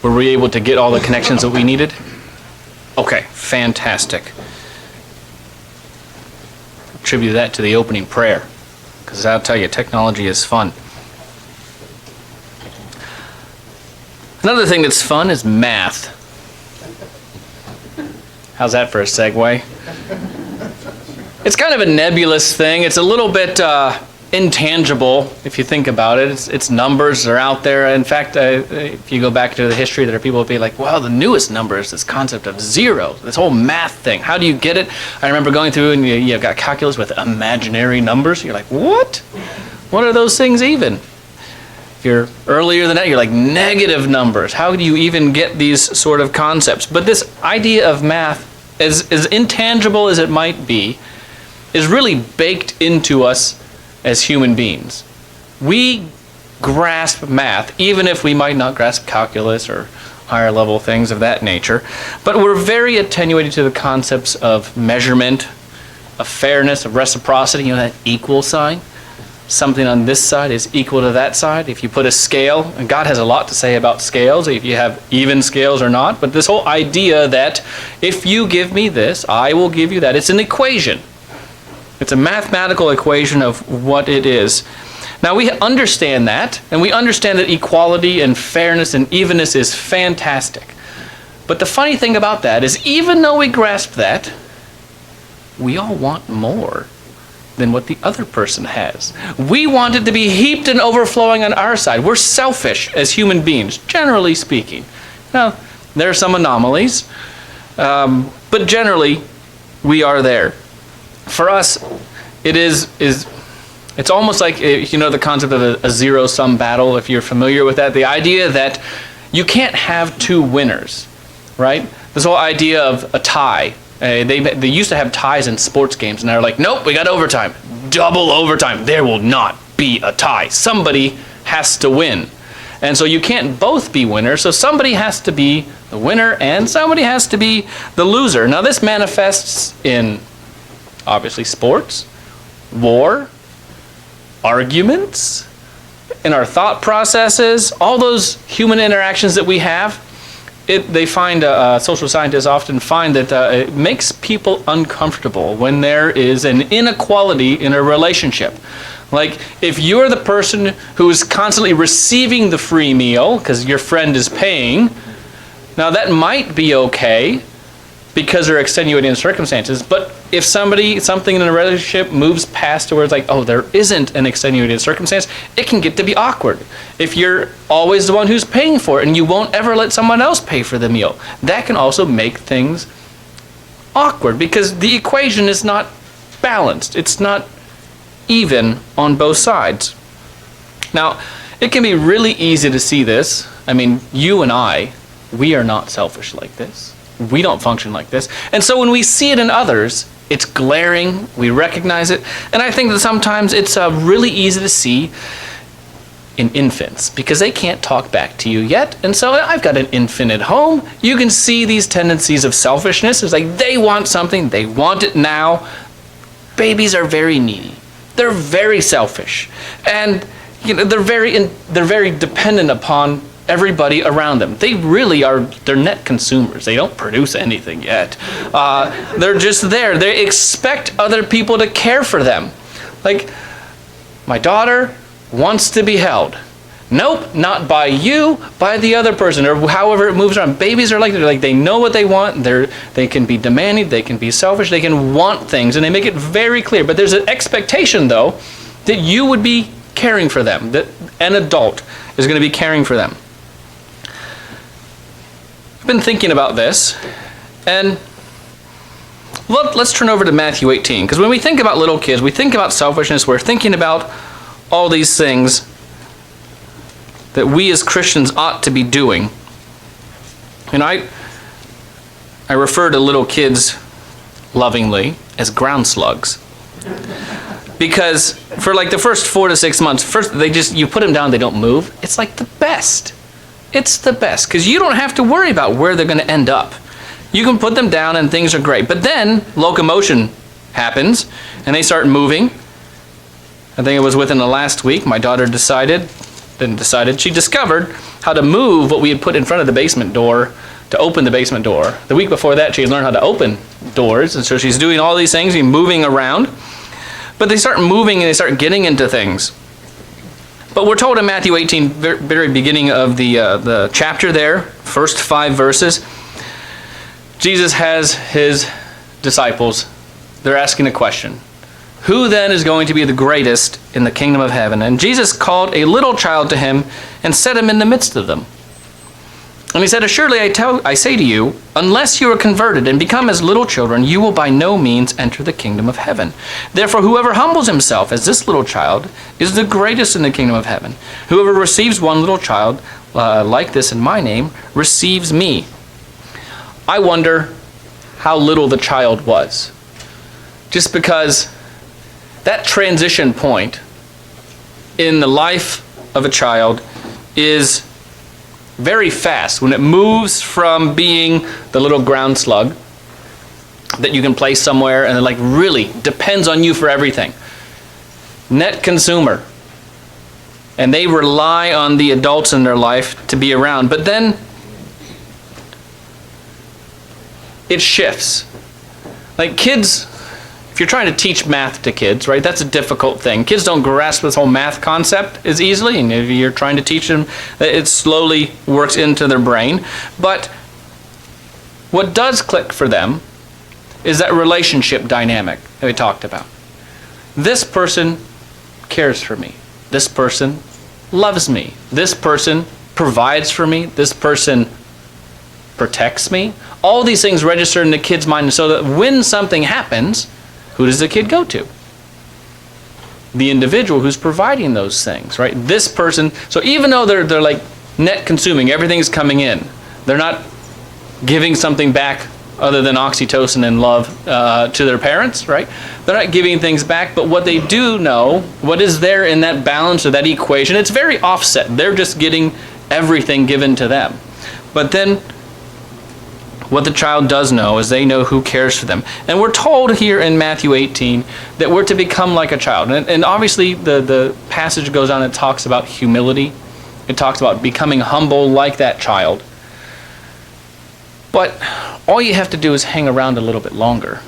Were we able to get all the connections that we needed? Okay, fantastic. Attribute that to the opening prayer, because I'll tell you, technology is fun. Another thing that's fun is math. How's that for a segue? It's kind of a nebulous thing. It's a little bit intangible, if you think about it. It's numbers that are out there. In fact, if you go back to the history, there are people who be like, well, the newest number is this concept of zero, this whole math thing. How do you get it? I remember going through and you've got calculus with imaginary numbers. You're like, what? What are those things even? If you're earlier than that, you're like negative numbers. How do you even get these sort of concepts? But this idea of math, as intangible as it might be, is really baked into us as human beings. We grasp math, even if we might not grasp calculus or higher level things of that nature, but we're very attenuated to the concepts of measurement, of fairness, of reciprocity, that equal sign. Something on this side is equal to that side. If you put a scale, and God has a lot to say about scales, if you have even scales or not, but this whole idea that if you give me this, I will give you that. It's an equation. It's a mathematical equation of what it is. Now we understand that, and we understand that equality and fairness and evenness is fantastic. But the funny thing about that is, even though we grasp that, we all want more than what the other person has. We want it to be heaped and overflowing on our side. We're selfish as human beings, generally speaking. Now, there are some anomalies, but generally, we are there. For us, it's almost like, the concept of a zero-sum battle, if you're familiar with that. The idea that you can't have two winners, right? This whole idea of a tie. They used to have ties in sports games, and they're like, nope, we got overtime. Double overtime. There will not be a tie. Somebody has to win. And so you can't both be winners, so somebody has to be the winner and somebody has to be the loser. Now this manifests in, obviously, sports, war, arguments, in our thought processes, all those human interactions that we have. They find, social scientists often find that it makes people uncomfortable when there is an inequality in a relationship. Like, if you're the person who is constantly receiving the free meal because your friend is paying, now that might be okay because there are extenuating circumstances, but if something in a relationship moves past to where it's like, oh, there isn't an extenuating circumstance, it can get to be awkward. If you're always the one who's paying for it and you won't ever let someone else pay for the meal, that can also make things awkward because the equation is not balanced. It's not even on both sides. Now, it can be really easy to see this. I mean, you and I, we are not selfish like this. We don't function like this. And so when we see it in others, it's glaring, we recognize it, and I think that sometimes it's really easy to see in infants because they can't talk back to you yet. And so I've got an infant at home. You can see these tendencies of selfishness. It's like they want something, they want it now. Babies are very needy. They're very selfish. And they're very dependent upon everybody around them. They really are, they're net consumers. They don't produce anything yet. They're just there. They expect other people to care for them. Like, my daughter wants to be held. Nope, not by you, by the other person, or however it moves around. Babies are like, they know what they want. They can be demanding, they can be selfish, they can want things, and they make it very clear. But there's an expectation, though, that you would be caring for them, that an adult is going to be caring for them. I've been thinking about this, and let's turn over to Matthew 18, because when we think about little kids, we think about selfishness, we're thinking about all these things that we as Christians ought to be doing. And I refer to little kids lovingly as ground slugs. Because for like the first 4 to 6 months, you put them down, they don't move. It's like the best. It's the best because you don't have to worry about where they're going to end up. You can put them down and things are great. But then locomotion happens and they start moving. I think it was within the last week my daughter decided then decided she discovered how to move what we had put in front of the basement door to open the basement door. The week before that, she had learned how to open doors, and so she's doing all these things, and moving around. But they start moving and they start getting into things. But we're told in Matthew 18, very beginning of the chapter there, first 5 verses, Jesus has his disciples. They're asking a question. Who then is going to be the greatest in the kingdom of heaven? And Jesus called a little child to him and set him in the midst of them. And he said, assuredly I say to you, unless you are converted and become as little children, you will by no means enter the kingdom of heaven. Therefore, whoever humbles himself as this little child is the greatest in the kingdom of heaven. Whoever receives one little child like this in my name receives me. I wonder how little the child was. Just because that transition point in the life of a child is very fast. When it moves from being the little ground slug that you can place somewhere and it like really depends on you for everything. Net consumer. And they rely on the adults in their life to be around. But then it shifts. Like kids, if you're trying to teach math to kids, right, that's a difficult thing. Kids don't grasp this whole math concept as easily, and if you're trying to teach them, it slowly works into their brain. But what does click for them is that relationship dynamic that we talked about. This person cares for me. This person loves me. This person provides for me. This person protects me. All these things register in the kid's mind so that when something happens, who does the kid go to? The individual who's providing those things, right? This person, so even though they're like net consuming, everything's coming in, they're not giving something back other than oxytocin and love to their parents, right? They're not giving things back, but what they do know, what is there in that balance or that equation, it's very offset. They're just getting everything given to them. But then what the child does know is they know who cares for them. And we're told here in Matthew 18 that we're to become like a child. And obviously the passage goes on and talks about humility. It talks about becoming humble like that child. But all you have to do is hang around a little bit longer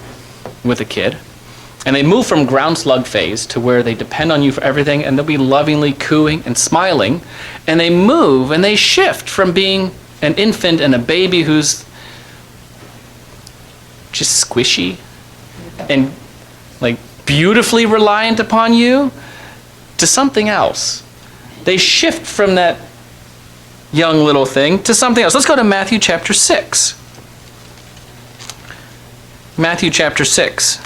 with a kid. And they move from ground slug phase to where they depend on you for everything, and they'll be lovingly cooing and smiling. And they move and they shift from being an infant and a baby who's just squishy and like beautifully reliant upon you to something else. They shift from that young little thing to something else. Let's go to Matthew chapter 6. Matthew chapter 6.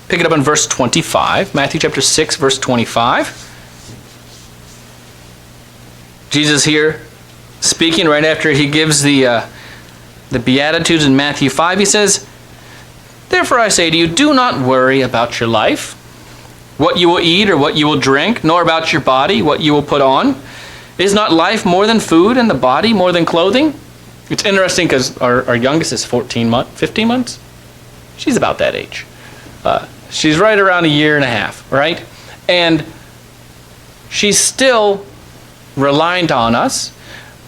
Pick it up in verse 25. Matthew chapter 6, verse 25. Jesus here speaking right after he gives the Beatitudes in Matthew 5. He says, therefore I say to you, do not worry about your life, what you will eat or what you will drink, nor about your body, what you will put on. Is not life more than food and the body more than clothing? It's interesting because our youngest is 15 months. She's about that age. She's right around a year and a half, right? And she's still reliant on us.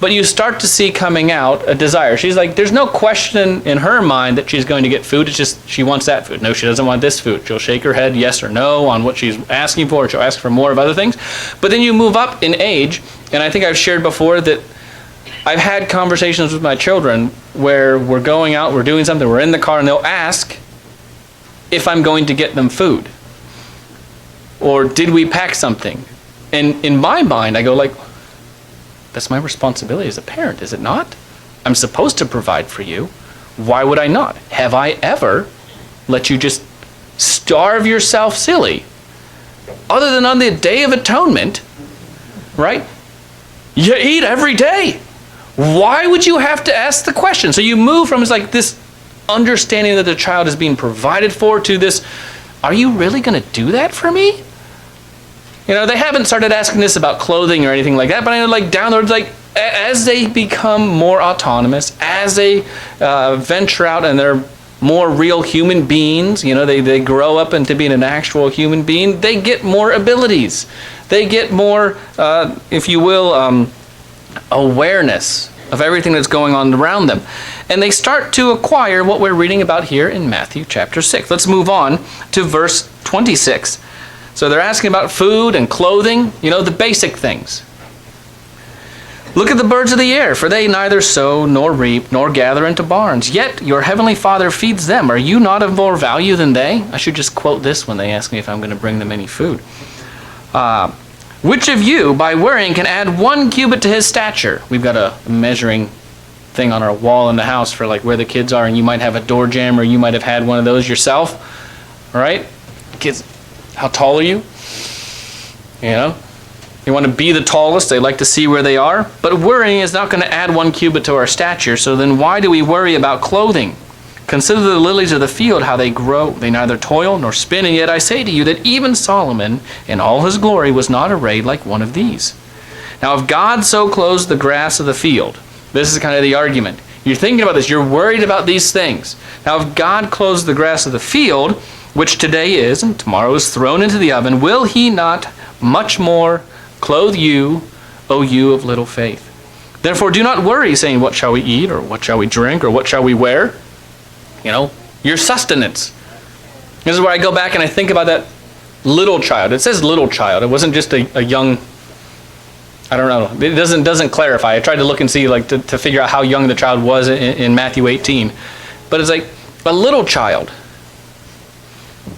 But you start to see coming out a desire. She's like, there's no question in her mind that she's going to get food. It's just she wants that food. No, she doesn't want this food. She'll shake her head yes or no on what she's asking for. Or she'll ask for more of other things. But then you move up in age, and I think I've shared before that I've had conversations with my children where we're going out, we're doing something, we're in the car, and they'll ask if I'm going to get them food. Or did we pack something? And in my mind, I go like, that's my responsibility as a parent, is it not? I'm supposed to provide for you. Why would I not? Have I ever let you just starve yourself silly? Other than on the Day of Atonement, right? You eat every day. Why would you have to ask the question? So you move from like this understanding that the child is being provided for to this, are you really going to do that for me? You know, they haven't started asking this about clothing or anything like that, but I know like down the road, like as they become more autonomous, as they venture out and they're more real human beings, they grow up into being an actual human being, they get more abilities. They get more, if you will, awareness of everything that's going on around them. And they start to acquire what we're reading about here in Matthew chapter 6. Let's move on to verse 26. So they're asking about food and clothing, the basic things. Look at the birds of the air, for they neither sow nor reap nor gather into barns. Yet your heavenly Father feeds them. Are you not of more value than they? I should just quote this when they ask me if I'm going to bring them any food. Which of you, by worrying, can add 1 cubit to his stature? We've got a measuring thing on our wall in the house for like where the kids are, and you might have a door jamb, or you might have had one of those yourself. All right? Kids, how tall are you? You want to be the tallest. They like to see where they are. But worrying is not going to add 1 cubit to our stature. So then why do we worry about clothing? Consider the lilies of the field, how they grow. They neither toil nor spin. And yet I say to you that even Solomon in all his glory was not arrayed like one of these. Now if God so clothes the grass of the field, this is kind of the argument. You're thinking about this. You're worried about these things. Now if God clothes the grass of the field, which today is and tomorrow is thrown into the oven, will he not much more clothe you, O you of little faith? Therefore do not worry, saying, what shall we eat, or what shall we drink, or what shall we wear? Your sustenance. This is where I go back and I think about that little child. It says little child. It wasn't just a young, I don't know. It doesn't clarify. I tried to look and see, to figure out how young the child was in Matthew 18. But it's like a little child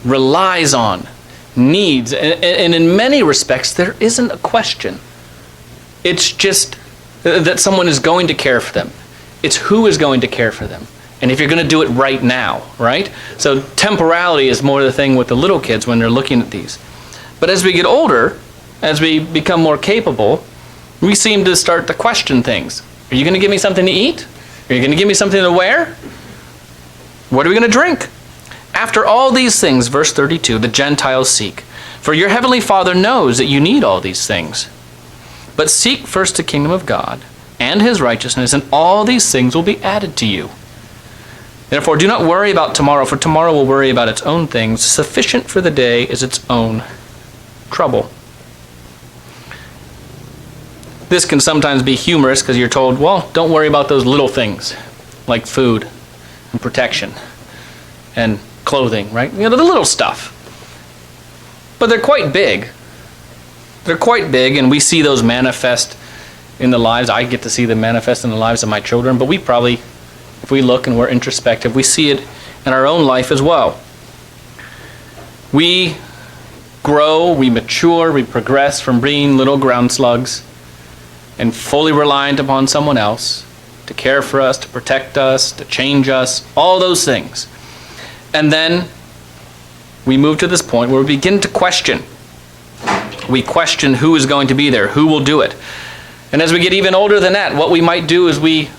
relies on, needs, and in many respects there isn't a question. It's just that someone is going to care for them. It's who is going to care for them. And if you're going to do it right now, right? So temporality is more the thing with the little kids when they're looking at these. But as we get older, as we become more capable, we seem to start to question things. Are you going to give me something to eat? Are you going to give me something to wear? What are we going to drink? After all these things, verse 32, the Gentiles seek. For your heavenly Father knows that you need all these things. But seek first the kingdom of God and his righteousness, and all these things will be added to you. Therefore, do not worry about tomorrow, for tomorrow will worry about its own things. Sufficient for the day is its own trouble. This can sometimes be humorous because you're told, well, don't worry about those little things like food and protection and clothing, right? The little stuff. But they're quite big. They're quite big, and we see those manifest in the lives. I get to see them manifest in the lives of my children, but we probably, if we look and we're introspective, we see it in our own life as well. We grow, we mature, we progress from being little ground slugs and fully reliant upon someone else to care for us, to protect us, to change us, all those things. And then we move to this point where we begin to question. We question who is going to be there, who will do it. And as we get even older than that, what we might do is we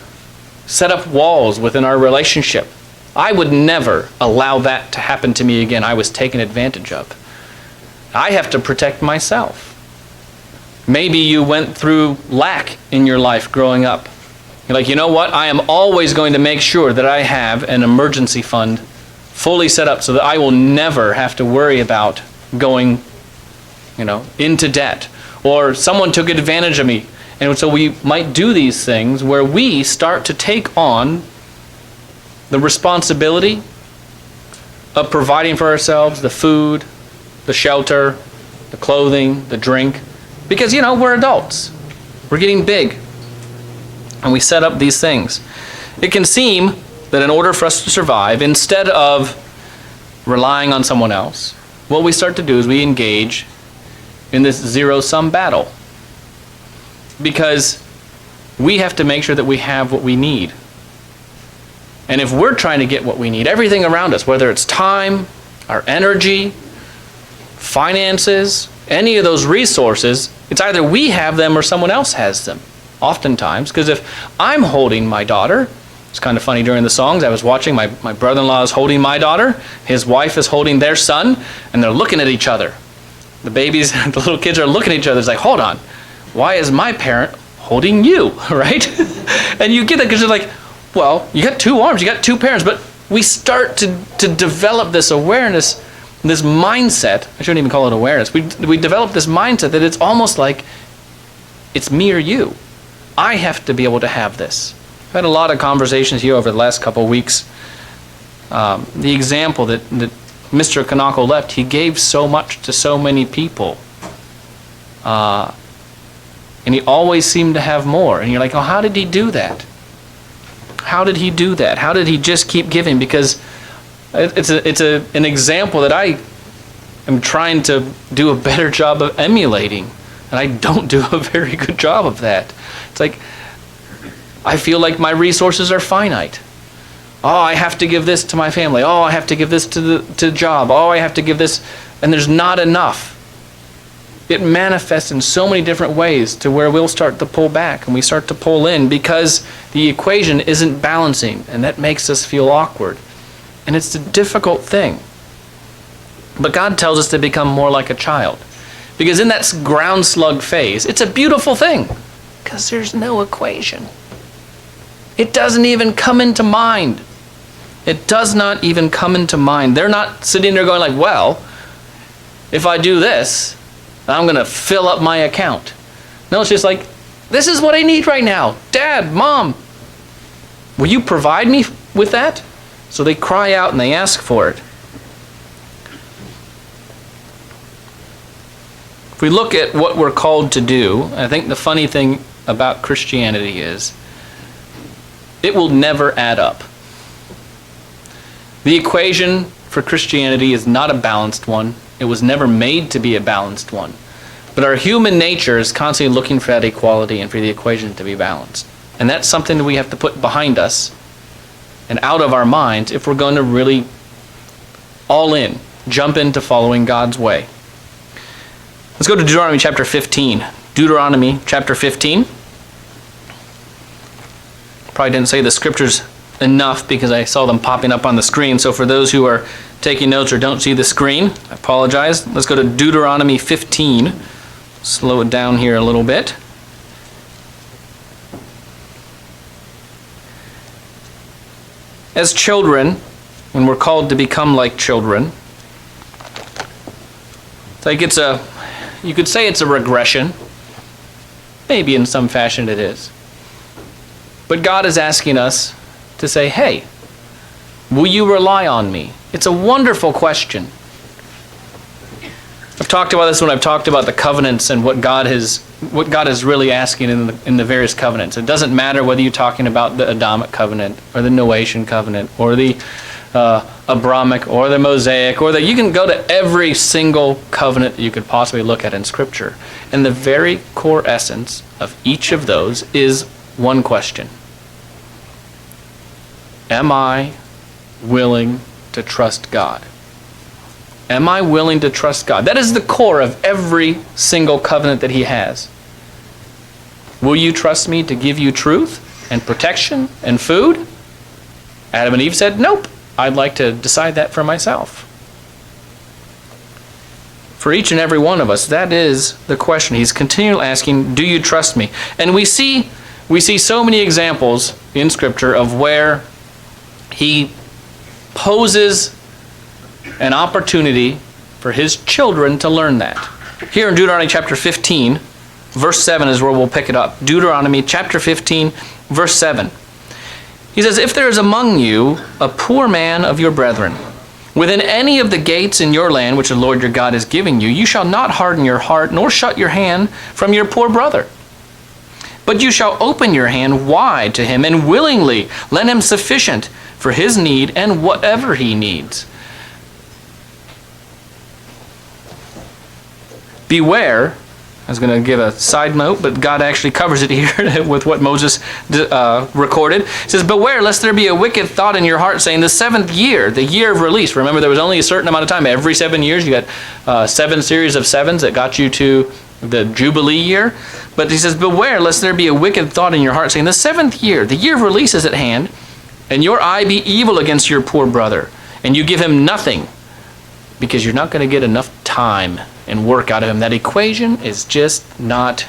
set up walls within our relationship. I would never allow that to happen to me again. I was taken advantage of. I have to protect myself. Maybe you went through lack in your life growing up. You're like, you know what? I am always going to make sure that I have an emergency fund fully set up so that I will never have to worry about going, into debt. Or someone took advantage of me. And so we might do these things where we start to take on the responsibility of providing for ourselves the food, the shelter, the clothing, the drink. Because, we're adults. We're getting big. And we set up these things. It can seem that in order for us to survive, instead of relying on someone else, what we start to do is we engage in this zero-sum battle. Because we have to make sure that we have what we need. And if we're trying to get what we need, everything around us, whether it's time, our energy, finances, any of those resources, it's either we have them or someone else has them. Oftentimes, because if I'm holding my daughter, it's kind of funny during the songs, I was watching, my brother-in-law is holding my daughter, his wife is holding their son, and they're looking at each other. The babies, the little kids are looking at each other. It's like, hold on, why is my parent holding you, right? And you get that because you're like, well, you got two arms, you got two parents, but we start to develop this awareness, this mindset. I shouldn't even call it awareness. We develop this mindset that it's almost like it's me or you. I have to be able to have this. I've had a lot of conversations here over the last couple of weeks. The example that Mr. Kanako left, he gave so much to so many people. And he always seemed to have more. And you're like, oh, how did he do that? How did he do that? How did he just keep giving? Because it's an example that I am trying to do a better job of emulating. And I don't do a very good job of that. It's like, I feel like my resources are finite. Oh, I have to give this to my family. Oh, I have to give this to the job. Oh, I have to give this. And there's not enough. It manifests in so many different ways to where we'll start to pull back and we start to pull in because the equation isn't balancing, and that makes us feel awkward. And it's a difficult thing. But God tells us to become more like a child. Because in that ground slug phase, it's a beautiful thing because there's no equation. It doesn't even come into mind. It does not even come into mind. They're not sitting there going like, well, if I do this, I'm going to fill up my account. No, it's just like, this is what I need right now. Dad, Mom, will you provide me with that? So they cry out and they ask for it. If we look at what we're called to do, I think the funny thing about Christianity is it will never add up. The equation for Christianity is not a balanced one. It was never made to be a balanced one. But our human nature is constantly looking for that equality and for the equation to be balanced. And that's something that we have to put behind us and out of our minds if we're going to really all in, jump into following God's way. Let's go to Deuteronomy chapter 15. Deuteronomy chapter 15. Probably didn't say the scriptures enough because I saw them popping up on the screen. So for those who are taking notes or don't see the screen, I apologize. Let's go to Deuteronomy 15. Slow it down here a little bit. As children, when we're called to become like children, it's like you could say it's a regression. Maybe in some fashion it is. But God is asking us to say, hey, will you rely on me? It's a wonderful question. I've talked about this when I've talked about the covenants and what God is really asking in the various covenants. It doesn't matter whether you're talking about the Adamic covenant or the Noachian covenant or the Abrahamic or the Mosaic you can go to every single covenant that you could possibly look at in Scripture. And the very core essence of each of those is one question. Am I willing to trust God? Am I willing to trust God? That is the core of every single covenant that He has. Will you trust me to give you truth and protection and food? Adam and Eve said, nope, I'd like to decide that for myself. For each and every one of us, that is the question. He's continually asking, do you trust me? And we see so many examples in Scripture of where He poses an opportunity for His children to learn that. Here in Deuteronomy chapter 15, verse 7 is where we'll pick it up. Deuteronomy chapter 15, verse 7. He says, if there is among you a poor man of your brethren, within any of the gates in your land which the Lord your God is giving you, you shall not harden your heart, nor shut your hand from your poor brother. But you shall open your hand wide to him, and willingly lend him sufficient for his need and whatever he needs. Beware, I was going to give a side note, but God actually covers it here with what Moses recorded. He says, beware lest there be a wicked thought in your heart, saying, the seventh year, the year of release. Remember, there was only a certain amount of time. Every 7 years, you got 7 series of sevens that got you to the Jubilee year. But he says, beware lest there be a wicked thought in your heart, saying, the seventh year, the year of release is at hand, and your eye be evil against your poor brother, and you give him nothing, because you're not going to get enough time and work out of him. That equation is just not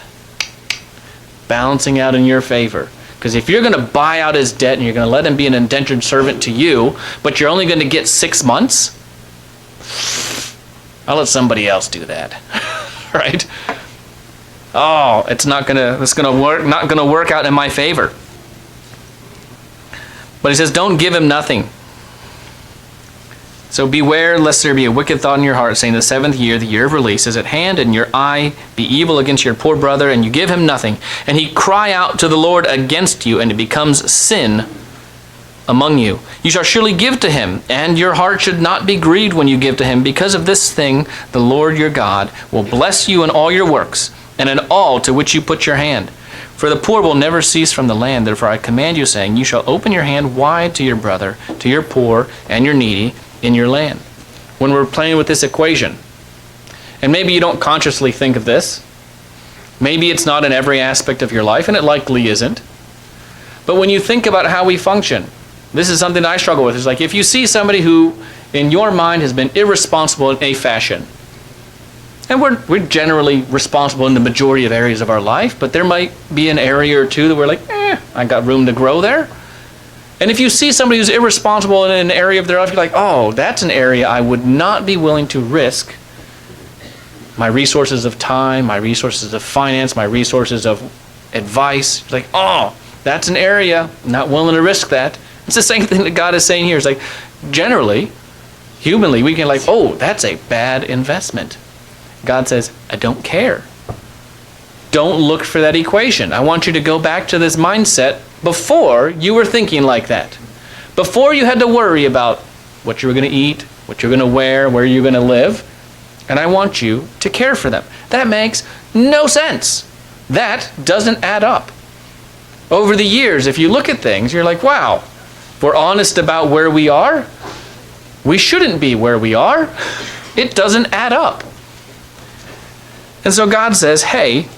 balancing out in your favor. Because if you're going to buy out his debt and you're going to let him be an indentured servant to you, but you're only going to get 6 months, I'll let somebody else do that. Right? Oh, it's not going to work out in my favor. But he says, don't give him nothing. So beware lest there be a wicked thought in your heart, saying the 7th year, the year of release, is at hand, and your eye be evil against your poor brother, and you give him nothing. And he cry out to the Lord against you, and it becomes sin among you. You shall surely give to him, and your heart should not be grieved when you give to him. Because of this thing, the Lord your God will bless you in all your works, and in all to which you put your hand. For the poor will never cease from the land. Therefore I command you, saying, you shall open your hand wide to your brother, to your poor, and your needy, in your land. When we're playing with this equation, and maybe you don't consciously think of this, maybe it's not in every aspect of your life, and it likely isn't, but when you think about how we function, this is something I struggle with. It's like if you see somebody who in your mind has been irresponsible in a fashion, and we're generally responsible in the majority of areas of our life, but there might be an area or two that we're like, I got room to grow there. And if you see somebody who's irresponsible in an area of their life, you're like, oh, that's an area I would not be willing to risk my resources of time, my resources of finance, my resources of advice. You're like, oh, that's an area I'm not willing to risk that. It's the same thing that God is saying here. It's like, generally, humanly, we can like, oh, that's a bad investment. God says, I don't care. Don't look for that equation. I want you to go back to this mindset before you were thinking like that. Before you had to worry about what you were going to eat, what you're going to wear, where you're going to live. And I want you to care for them. That makes no sense. That doesn't add up. Over the years, if you look at things, you're like, wow, if we're honest about where we are, we shouldn't be where we are. It doesn't add up. And so God says, hey,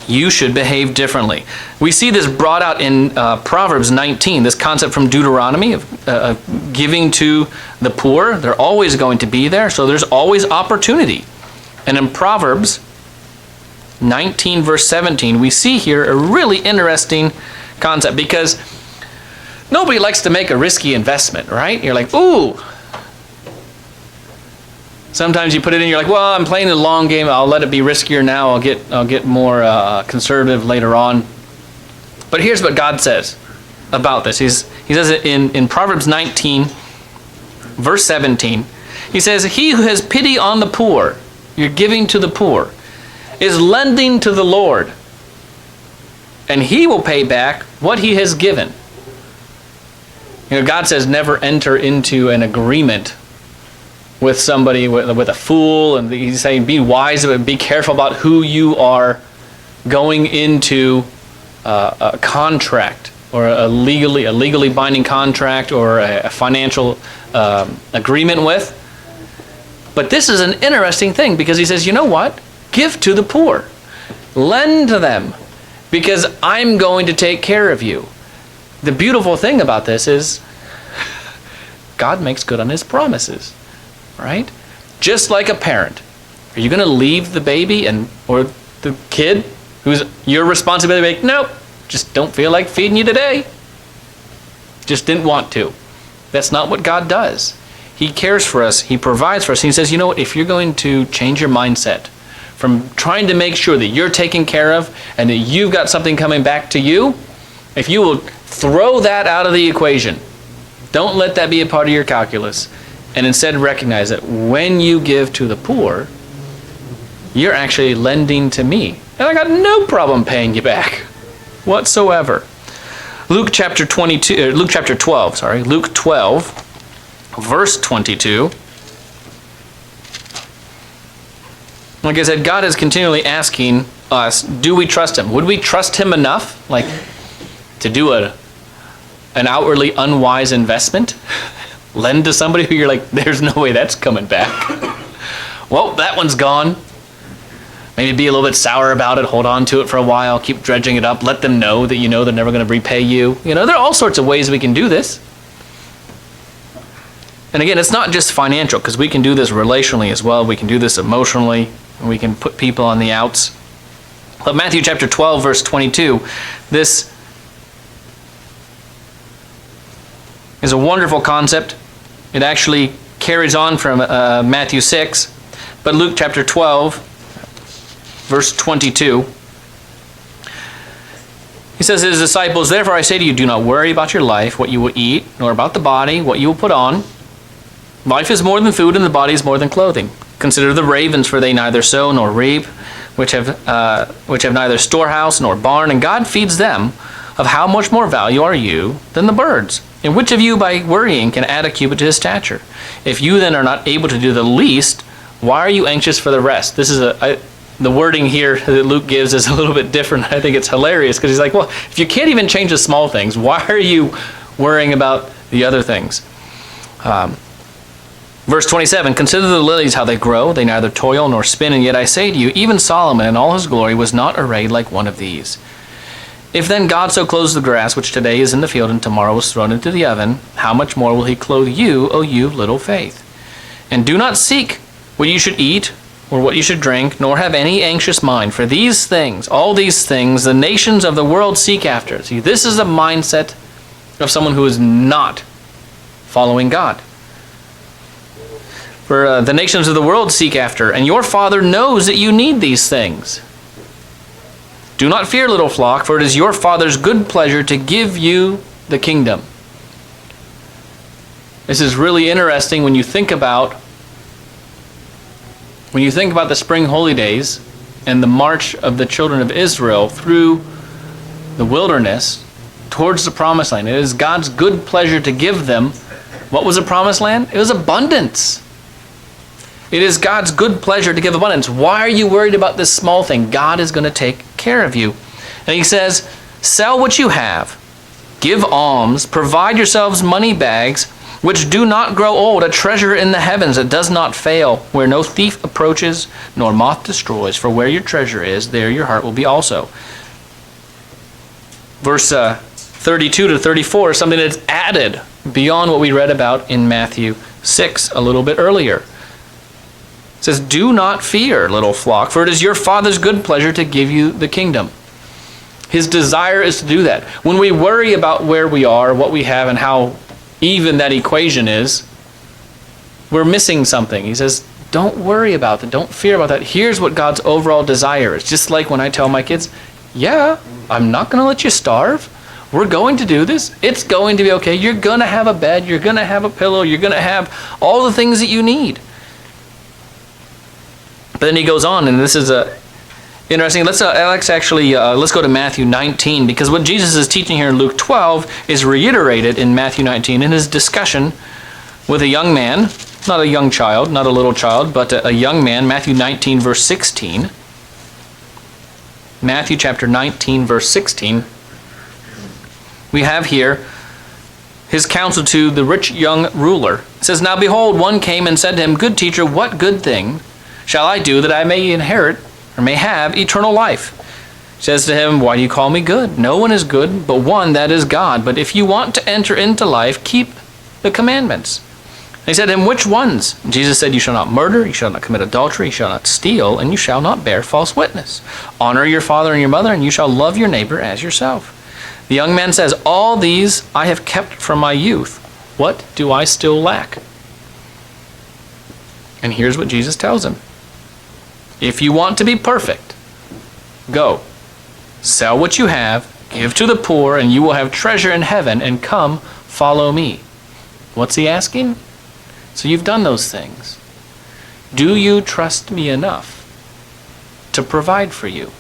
you should behave differently. We see this brought out in Proverbs 19, this concept from Deuteronomy of giving to the poor. They're always going to be there, so there's always opportunity. And in Proverbs 19, verse 17, we see here a really interesting concept, because nobody likes to make a risky investment, right? You're like, ooh. Sometimes you put it in, you're like, well, I'm playing the long game. I'll let it be riskier now. I'll get more conservative later on. But here's what God says about this. He says it in Proverbs 19, verse 17. He says, he who has pity on the poor, you're giving to the poor, is lending to the Lord, and he will pay back what he has given. You know, God says never enter into an agreement with somebody, with a fool, and he's saying be wise, but be careful about who you are going into a contract, or a legally binding contract, or a financial agreement with. But this is an interesting thing, because he says, you know what? Give to the poor. Lend to them, because I'm going to take care of you. The beautiful thing about this is God makes good on his promises. Right? Just like a parent. Are you going to leave the baby or the kid who's your responsibility to make, nope, just don't feel like feeding you today. Just didn't want to. That's not what God does. He cares for us. He provides for us. He says, you know what, if you're going to change your mindset from trying to make sure that you're taken care of and that you've got something coming back to you, if you will throw that out of the equation, don't let that be a part of your calculus, and instead recognize that when you give to the poor, you're actually lending to me. And I got no problem paying you back whatsoever. Luke chapter 12, Luke 12, verse 22. Like I said, God is continually asking us, do we trust him? Would we trust him enough, like, to do an outwardly unwise investment? Lend to somebody who you're like, there's no way that's coming back. Well, that one's gone. Maybe be a little bit sour about it, hold on to it for a while, keep dredging it up, let them know that you know they're never going to repay you. You know, there are all sorts of ways we can do this. And again, it's not just financial, because we can do this relationally as well. We can do this emotionally. And we can put people on the outs. But Matthew chapter 12, verse 22, this is a wonderful concept. It actually carries on from Matthew 6, but Luke chapter 12, verse 22. He says to his disciples, "Therefore I say to you, do not worry about your life, what you will eat, nor about the body, what you will put on. Life is more than food, and the body is more than clothing. Consider the ravens, for they neither sow nor reap, which have neither storehouse nor barn, and God feeds them. Of how much more value are you than the birds? And which of you by worrying can add a cubit to his stature? If you then are not able to do the least, why are you anxious for the rest?" This is the wording here that Luke gives is a little bit different. I think it's hilarious because he's like, well, if you can't even change the small things, why are you worrying about the other things? Verse 27, "Consider the lilies, how they grow. They neither toil nor spin. And yet I say to you, even Solomon in all his glory was not arrayed like one of these. If then God so clothes the grass, which today is in the field and tomorrow is thrown into the oven, how much more will he clothe you, O you of little faith? And do not seek what you should eat or what you should drink, nor have any anxious mind. For these things, all these things, the nations of the world seek after." See, this is a mindset of someone who is not following God. "For the nations of the world seek after, and your Father knows that you need these things. Do not fear, little flock, for it is your Father's good pleasure to give you the kingdom." This is really interesting when you think about the spring holy days and the march of the children of Israel through the wilderness towards the promised land. It is God's good pleasure to give them. What was the promised land? It was abundance. It is God's good pleasure to give abundance. Why are you worried about this small thing? God is going to take care of you. And he says, "Sell what you have, give alms, provide yourselves money bags, which do not grow old, a treasure in the heavens that does not fail, where no thief approaches, nor moth destroys. For where your treasure is, there your heart will be also." Verse 32 to 34 is something that's added beyond what we read about in Matthew 6 a little bit earlier. It says, "Do not fear, little flock, for it is your Father's good pleasure to give you the kingdom." His desire is to do that. When we worry about where we are, what we have, and how even that equation is, we're missing something. He says, don't worry about that. Don't fear about that. Here's what God's overall desire is. Just like when I tell my kids, yeah, I'm not going to let you starve. We're going to do this. It's going to be okay. You're going to have a bed. You're going to have a pillow. You're going to have all the things that you need. But then he goes on, and this is interesting. Let's go to Matthew 19, because what Jesus is teaching here in Luke 12 is reiterated in Matthew 19 in his discussion with a young man, not a young child, not a little child, but a young man. Matthew 19, verse 16. Matthew chapter 19, verse 16. We have here his counsel to the rich young ruler. It says, "Now behold, one came and said to him, 'Good teacher, what good thing shall I do that I may inherit or may have eternal life?' He says to him, 'Why do you call me good? No one is good but one, that is God. But if you want to enter into life, keep the commandments.' And he said to him, 'Which ones?' And Jesus said, 'You shall not murder, you shall not commit adultery, you shall not steal, and you shall not bear false witness. Honor your father and your mother, and you shall love your neighbor as yourself.' The young man says, 'All these I have kept from my youth. What do I still lack?' And here's what Jesus tells him. If you want to be perfect, go, sell what you have, give to the poor, and you will have treasure in heaven, and come, follow me." What's he asking? So you've done those things. Do you trust me enough to provide for you?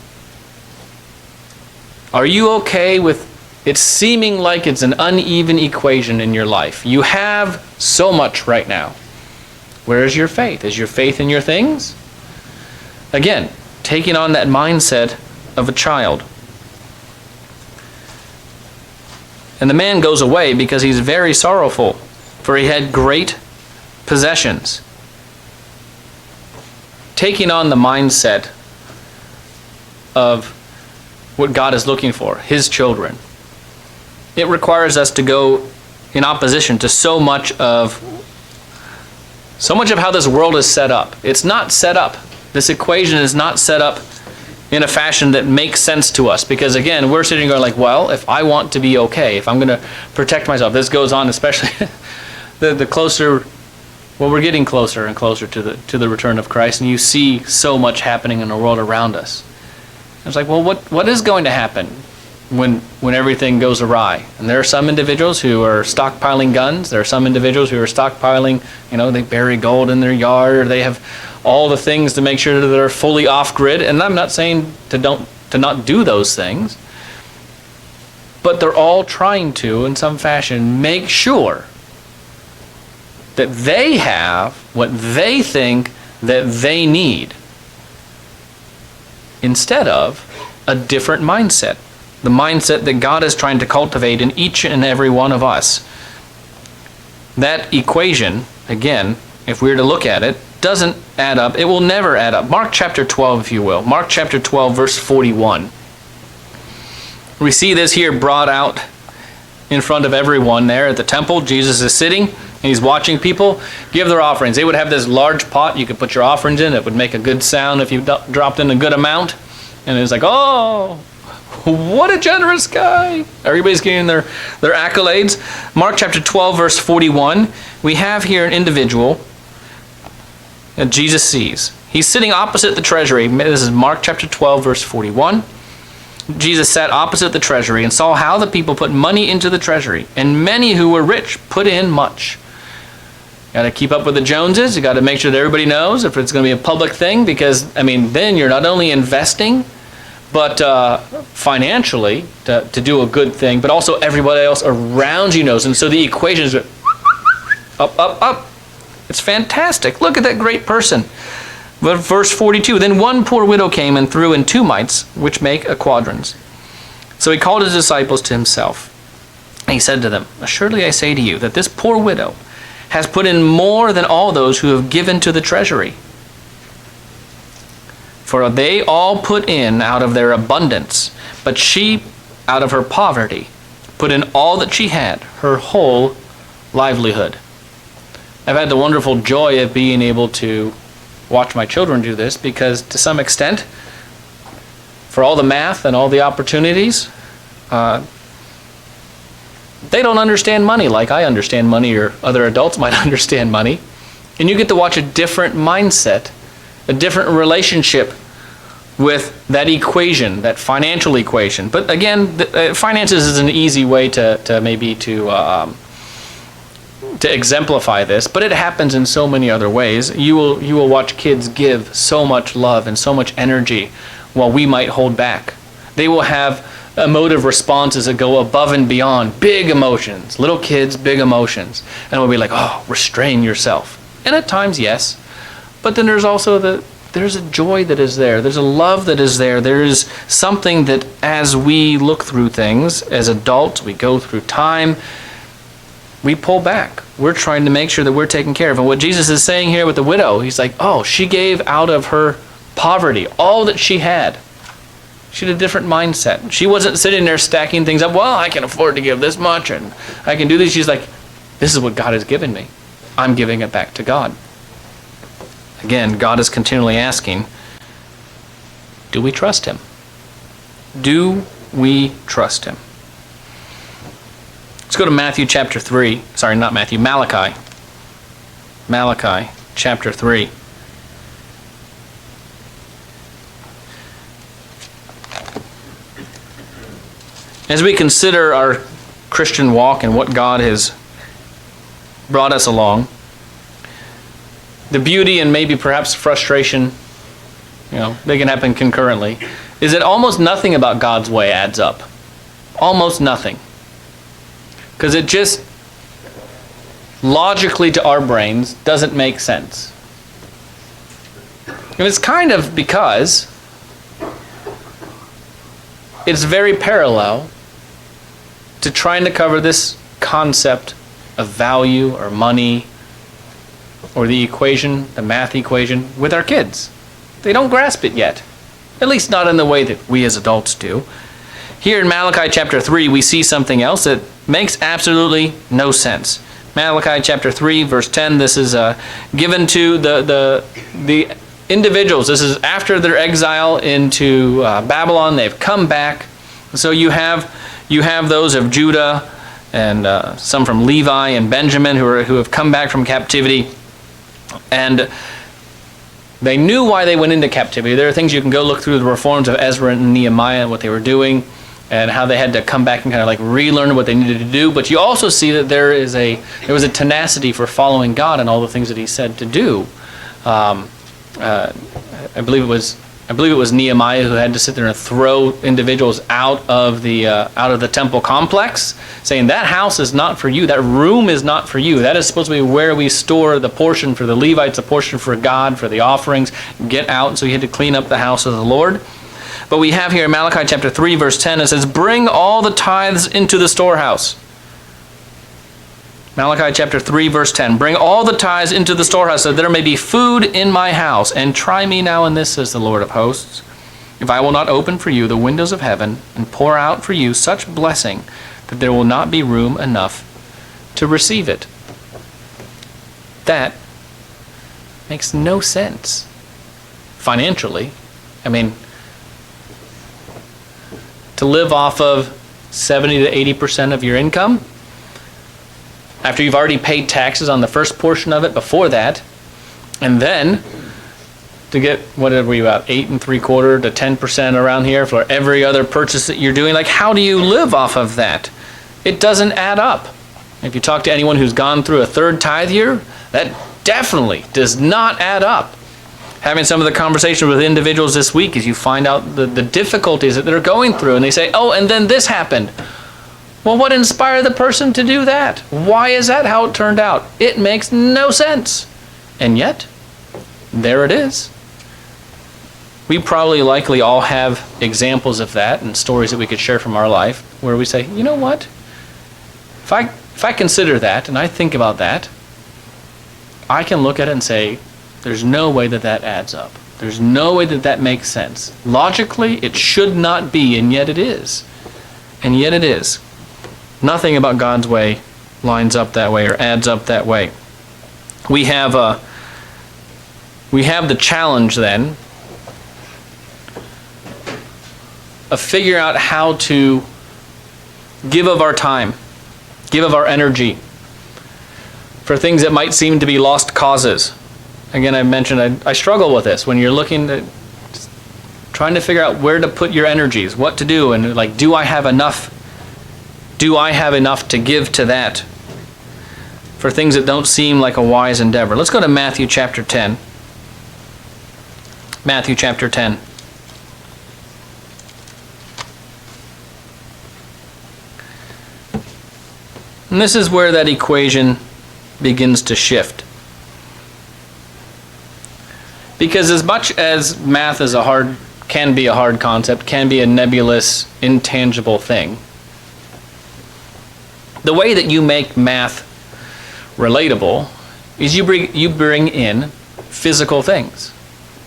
Are you okay with it seeming like it's an uneven equation in your life? You have so much right now. Where is your faith? Is your faith in your things? Again, taking on that mindset of a child. And the man goes away because he's very sorrowful, for he had great possessions. Taking on the mindset of what God is looking for, his children. It requires us to go in opposition to so much of how this world is set up. It's not set up. This equation is not set up in a fashion that makes sense to us. Because again, we're sitting going like, well, if I want to be okay, if I'm going to protect myself, this goes on especially the closer, well, we're getting closer and closer to the return of Christ, and you see so much happening in the world around us. It's like, well, what is going to happen when everything goes awry? And there are some individuals who are stockpiling guns. There are some individuals who are stockpiling, they bury gold in their yard, or they have all the things to make sure that they're fully off grid. And I'm not saying to not do those things, but they're all trying to, in some fashion, make sure that they have what they think that they need, instead of a different mindset. The mindset that God is trying to cultivate in each and every one of us. That equation, again, if we were to look at it, doesn't add up. It will never add up. Mark chapter 12, if you will. Mark chapter 12, verse 41. We see this here brought out in front of everyone there at the temple. Jesus is sitting, and he's watching people give their offerings. They would have this large pot you could put your offerings in. It would make a good sound if you dropped in a good amount. And it was like, oh, what a generous guy. Everybody's getting their accolades. Mark chapter 12, verse 41. We have here an individual that Jesus sees. He's sitting opposite the treasury. This is Mark chapter 12, verse 41. Jesus sat opposite the treasury and saw how the people put money into the treasury, and many who were rich put in much. Got to keep up with the Joneses. You got to make sure that everybody knows if it's going to be a public thing, because then you're not only investing, but financially to do a good thing, but also everybody else around you knows. And so the equation is up, up, up. It's fantastic. Look at that great person. But verse 42, then one poor widow came and threw in 2 mites, which make a quadrans. So he called his disciples to himself. And he said to them, assuredly I say to you that this poor widow has put in more than all those who have given to the treasury. For they all put in out of their abundance, but she, out of her poverty, put in all that she had, her whole livelihood. I've had the wonderful joy of being able to watch my children do this, because to some extent, for all the math and all the opportunities, they don't understand money like I understand money, or other adults might understand money. And you get to watch a different mindset, a different relationship with that equation, that financial equation. But again, finances is an easy way to maybe to exemplify this, but it happens in so many other ways. You will watch kids give so much love and so much energy while we might hold back. They will have emotive responses that go above and beyond. Big emotions. Little kids, big emotions. And we'll be like, oh, restrain yourself. And at times, yes. But then there's also there's a joy that is there. There's a love that is there. There is something that as we look through things, as adults, we go through time, we pull back. We're trying to make sure that we're taken care of. And what Jesus is saying here with the widow, he's like, oh, she gave out of her poverty all that she had. She had a different mindset. She wasn't sitting there stacking things up. Well, I can afford to give this much and I can do this. She's like, this is what God has given me. I'm giving it back to God. Again, God is continually asking, do we trust him? Do we trust him? Let's go to Matthew chapter 3. Sorry, not Matthew, Malachi. Malachi chapter 3. As we consider our Christian walk and what God has brought us along, the beauty and maybe perhaps frustration, they can happen concurrently, is that almost nothing about God's way adds up. Almost nothing. Because it just, logically to our brains, doesn't make sense. And it's kind of because it's very parallel to trying to cover this concept of value or money or the equation, the math equation, with our kids. They don't grasp it yet. At least not in the way that we as adults do. Here in Malachi chapter 3, we see something else that makes absolutely no sense. Malachi chapter 3, verse 10, this is given to the individuals. This is after their exile into Babylon. They've come back. So you have those of Judah and some from Levi and Benjamin who have come back from captivity. And they knew why they went into captivity. There are things you can go look through the reforms of Ezra and Nehemiah and what they were doing and how they had to come back and kind of like relearn what they needed to do. But you also see that there was a tenacity for following God and all the things that he said to do. I believe it was Nehemiah who had to sit there and throw individuals out of the temple complex, saying that house is not for you, that room is not for you. That is supposed to be where we store the portion for the Levites, the portion for God, for the offerings. Get out. So he had to clean up the house of the Lord. But we have here in Malachi chapter 3, verse 10, it says, "Bring all the tithes into the storehouse." Malachi chapter 3, verse 10, "Bring all the tithes into the storehouse, so that there may be food in my house. And try me now in this, says the Lord of hosts, if I will not open for you the windows of heaven and pour out for you such blessing that there will not be room enough to receive it." That makes no sense financially. I mean, to live off of 70 to 80% of your income, after you've already paid taxes on the first portion of it before that, and then to get, what are we, about 8 3/4 to 10% around here for every other purchase that you're doing? Like, how do you live off of that? It doesn't add up. If you talk to anyone who's gone through a third tithe year, that definitely does not add up. Having some of the conversations with individuals this week as you find out the difficulties that they're going through, and they say, oh, and then this happened. Well, what inspired the person to do that? Why is that how it turned out? It makes no sense. And yet, there it is. We probably likely all have examples of that and stories that we could share from our life where we say, you know what? If I consider that and I think about that, I can look at it and say, there's no way that that adds up. There's no way that that makes sense. Logically, it should not be, and yet it is. And yet it is. Nothing about God's way lines up that way or adds up that way. We have the challenge then of figuring out how to give of our time, give of our energy for things that might seem to be lost causes. Again, I mentioned I struggle with this when you're looking at trying to figure out where to put your energies, what to do, and like, do I have enough? Do I have enough to give to that for things that don't seem like a wise endeavor? Let's go to Matthew chapter 10. Matthew chapter 10. And this is where that equation begins to shift. Because as much as math is can be a hard concept, can be a nebulous, intangible thing, the way that you make math relatable is you bring in physical things.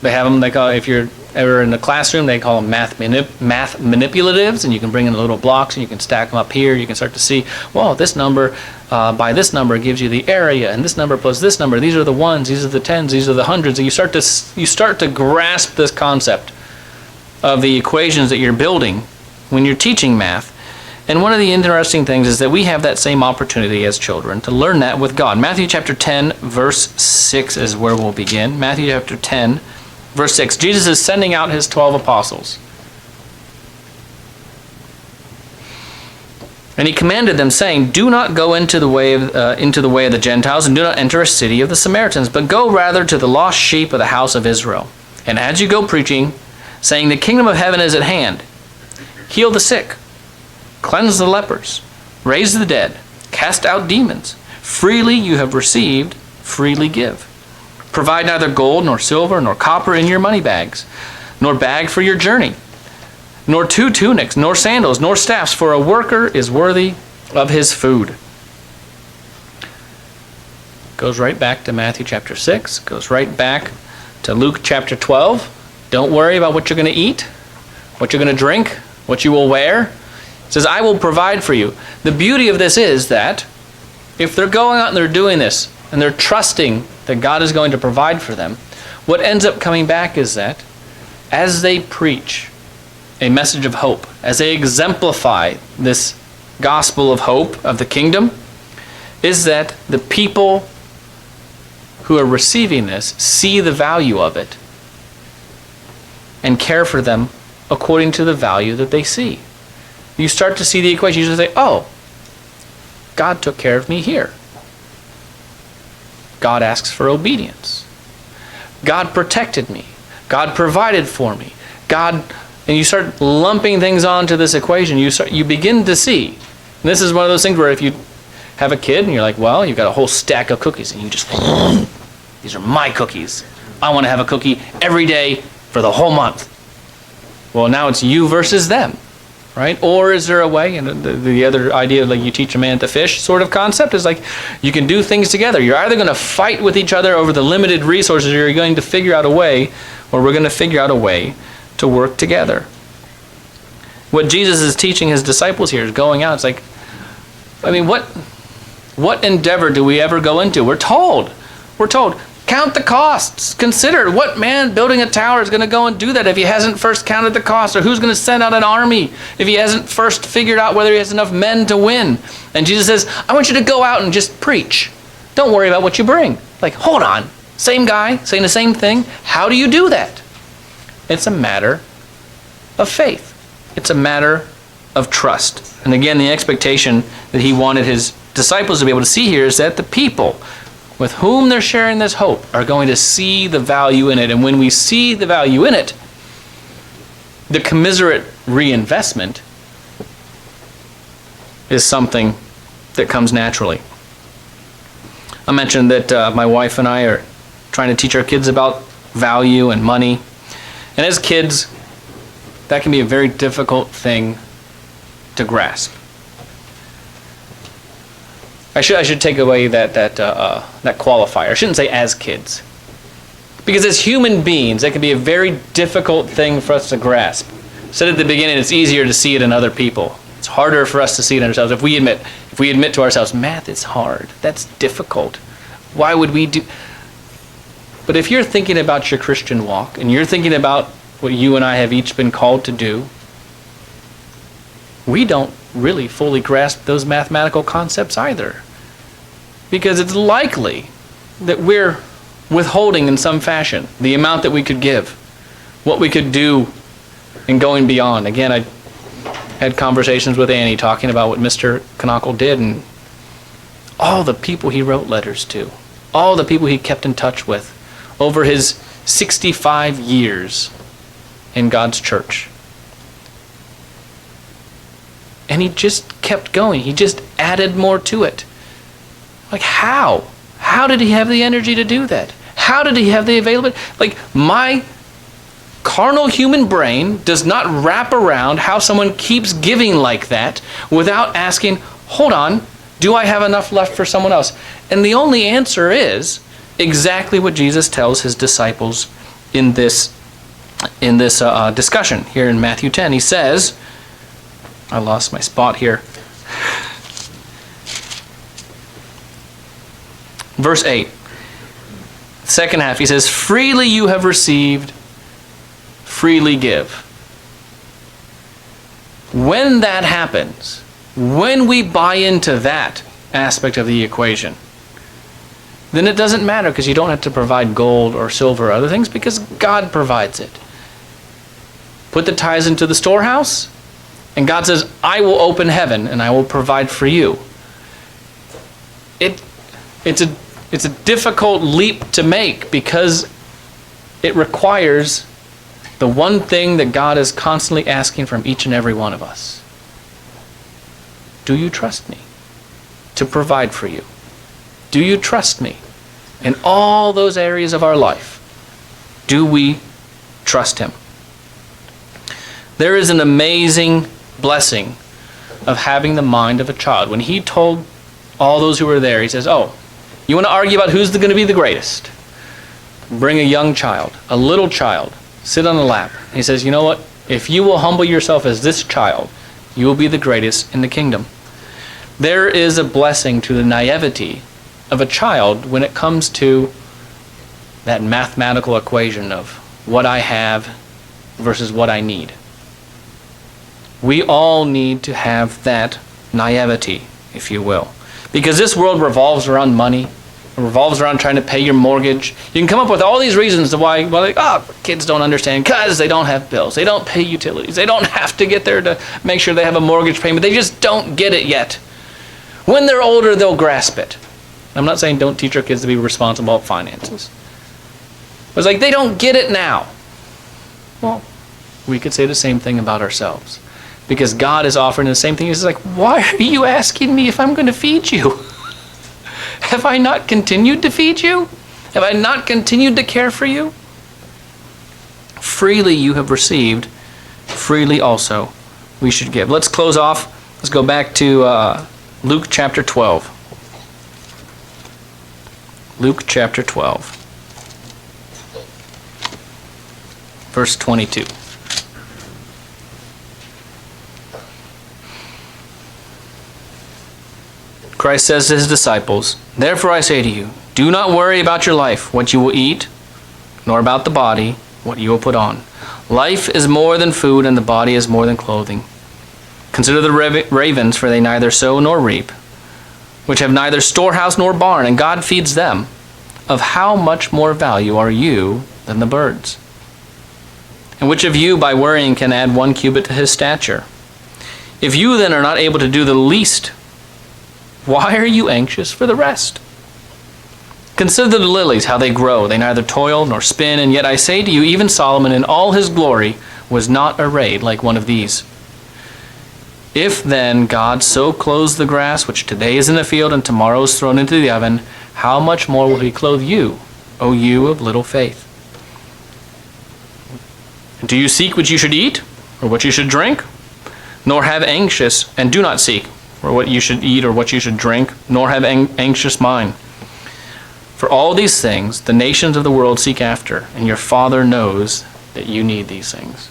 They have them, if you're ever in the classroom, they call them math manipulatives, and you can bring in the little blocks and you can stack them up here. You can start to see, well, this number by this number gives you the area, and this number plus this number, these are the ones, these are the tens, these are the hundreds, and you start to grasp this concept of the equations that you're building when you're teaching math. And one of the interesting things is that we have that same opportunity as children to learn that with God. Matthew chapter 10, verse 6 is where we'll begin. Matthew chapter 10, verse 6. Jesus is sending out his 12 apostles. And he commanded them, saying, "Do not go into the way of the Gentiles, and do not enter a city of the Samaritans, but go rather to the lost sheep of the house of Israel. And as you go preaching, saying, the kingdom of heaven is at hand. Heal the sick, cleanse the lepers, raise the dead, cast out demons. Freely you have received, freely give. Provide neither gold, nor silver, nor copper in your money bags, nor bag for your journey, nor 2 tunics, nor sandals, nor staffs, for a worker is worthy of his food." Goes right back to Matthew chapter 6, goes right back to Luke chapter 12. Don't worry about what you're going to eat, what you're going to drink, what you will wear. It says, I will provide for you. The beauty of this is that if they're going out and they're doing this, and they're trusting that God is going to provide for them, what ends up coming back is that as they preach a message of hope, as they exemplify this gospel of hope of the kingdom, is that the people who are receiving this see the value of it and care for them according to the value that they see. You start to see the equation. You just say, oh, God took care of me here. God asks for obedience. God protected me. God provided for me. And you start lumping things onto this equation. You begin to see. And this is one of those things where if you have a kid and you're like, well, you've got a whole stack of cookies and you just, these are my cookies. I want to have a cookie every day for the whole month. Well, now it's you versus them, right? Or is there a way, and the other idea, like you teach a man to fish sort of concept, is like you can do things together. You're either going to fight with each other over the limited resources, or you're going to figure out a way, or we're going to figure out a way to work together. What Jesus is teaching his disciples here is going out. It's like, I mean, what endeavor do we ever go into? We're told, count the costs. Consider what man building a tower is going to go and do that if he hasn't first counted the cost, or who's going to send out an army if he hasn't first figured out whether he has enough men to win. And Jesus says, I want you to go out and just preach. Don't worry about what you bring. Like, hold on. Same guy saying the same thing. How do you do that? It's a matter of faith. It's a matter of trust. And again, the expectation that he wanted his disciples to be able to see here is that the people with whom they're sharing this hope are going to see the value in it. And when we see the value in it, the commiserate reinvestment is something that comes naturally. I mentioned that my wife and I are trying to teach our kids about value and money. And as kids, that can be a very difficult thing to grasp. I should take away that qualifier. I shouldn't say as kids. Because as human beings, that can be a very difficult thing for us to grasp. I said at the beginning, it's easier to see it in other people. It's harder for us to see it in ourselves. If we admit to ourselves, math is hard. That's difficult. Why would we do? But if you're thinking about your Christian walk, and you're thinking about what you and I have each been called to do, we don't really fully grasp those mathematical concepts either. Because it's likely that we're withholding in some fashion the amount that we could give, what we could do in going beyond. Again, I had conversations with Annie talking about what Mr. Knockle did and all the people he wrote letters to, all the people he kept in touch with over his 65 years in God's church. And he just kept going. He just added more to it. Like how? How did he have the energy to do that? How did he have the availability? Like my carnal human brain does not wrap around how someone keeps giving like that without asking, hold on, do I have enough left for someone else? And the only answer is exactly what Jesus tells his disciples in this discussion here in Matthew 10. He says, I lost my spot here. Verse 8. Second half, he says, freely you have received, freely give. When that happens, when we buy into that aspect of the equation, then it doesn't matter because you don't have to provide gold or silver or other things because God provides it. Put the tithes into the storehouse, and God says, I will open heaven and I will provide for you. It's a difficult leap to make because it requires the one thing that God is constantly asking from each and every one of us. Do you trust me to provide for you? Do you trust me in all those areas of our life? Do we trust him? There is an amazing blessing of having the mind of a child. When he told all those who were there, he says, oh, you want to argue about who's going to be the greatest? Bring a young child, a little child, sit on the lap. And he says, you know what? If you will humble yourself as this child, you will be the greatest in the kingdom. There is a blessing to the naivety of a child when it comes to that mathematical equation of what I have versus what I need. We all need to have that naivety, if you will. Because this world revolves around money. It revolves around trying to pay your mortgage. You can come up with all these reasons to why, kids don't understand because they don't have bills. They don't pay utilities. They don't have to get there to make sure they have a mortgage payment. They just don't get it yet. When they're older, they'll grasp it. I'm not saying don't teach our kids to be responsible about finances. But it's like they don't get it now. Well, we could say the same thing about ourselves. Because God is offering the same thing. He's like, why are you asking me if I'm going to feed you? Have I not continued to feed you? Have I not continued to care for you? Freely you have received, freely also we should give. Let's close off. Let's go back to Luke chapter 12. Luke chapter 12. Verse 22. Christ says to his disciples, "Therefore I say to you, do not worry about your life, what you will eat, nor about the body, what you will put on. Life is more than food, and the body is more than clothing. Consider the ravens, for they neither sow nor reap, which have neither storehouse nor barn, and God feeds them. Of how much more value are you than the birds? And which of you by worrying can add 1 cubit to his stature? If you then are not able to do the least, why are you anxious for the rest? Consider the lilies, how they grow. They neither toil nor spin, and yet I say to you, even Solomon in all his glory was not arrayed like one of these. If then God so clothes the grass, which today is in the field and tomorrow is thrown into the oven, how much more will he clothe you, O you of little faith? Do you seek what you should eat, or what you should drink? Nor have anxious, and do not seek, or what you should eat, or what you should drink, nor have anxious mind. For all these things the nations of the world seek after, and your Father knows that you need these things.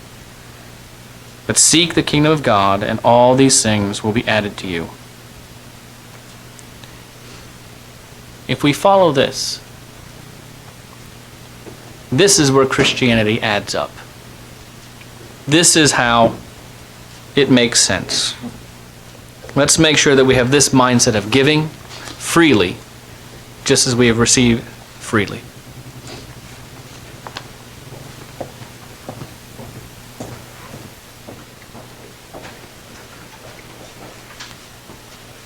But seek the kingdom of God, and all these things will be added to you." If we follow this, this is where Christianity adds up. This is how it makes sense. Let's make sure that we have this mindset of giving freely, just as we have received freely.